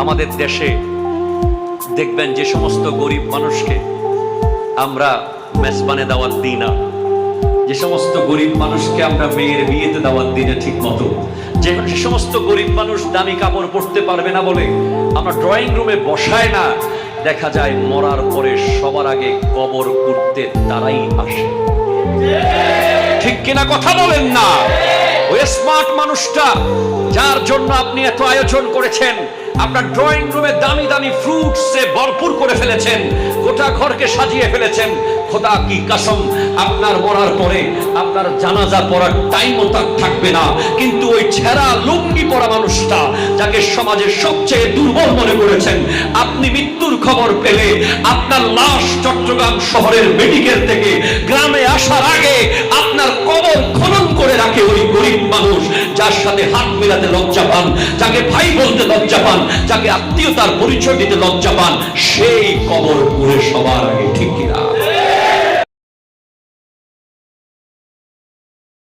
আমাদের দেশে দেখবেন যে সমস্ত গরিব মানুষকে আমরা মেজবানে দাওয়াত দিই না, যে সমস্ত গরিব মানুষকে আমরা মেয়ের বিয়েতে দাওয়াত দিই না ঠিক মতো, যে সমস্ত গরিব মানুষ দামি কাপড় পরতে পারবে না বলে আমরা ড্রয়িং রুমে বসায় না, দেখা যায় মরার পরে সবার আগে কবর করতে তারাই আসে। ঠিক কিনা কথা বলেন না? ওই স্মার্ট মানুষটা যার জন্য আপনি এত আয়োজন করেছেন, আপনার ড্রয়িং রুমে দামি দামি ফ্রুটসে ভরপুর করে ফেলেছেন, গোটা ঘরকে সাজিয়ে ফেলেছেন, খোদা কি কসম আপনার মরার পরে আপনার জানাজা পড়ার টাইমও তার থাকবে না। কিন্তু ওই ছেঁড়া লুঙ্গি পরা মানুষটা, যাকে সমাজের সবচেয়ে দুর্বল মনে করেছেন, আপনি মৃত্যুর খবর পেলে আপনার লাশ চট্টগ্রাম শহরের মেডিকেল থেকে গ্রামে আসার আগে আপনার কবর খনন করে রাখে ওই গরিব মানুষ, যার সাথে হাত মেলাতে লজ্জা পান, যাকে ভাই বলতে লজ্জা পান, যাকে আত্মীয়তার পরিচয় দিতে লজ্জা পান, সেই কবর পুরে সবার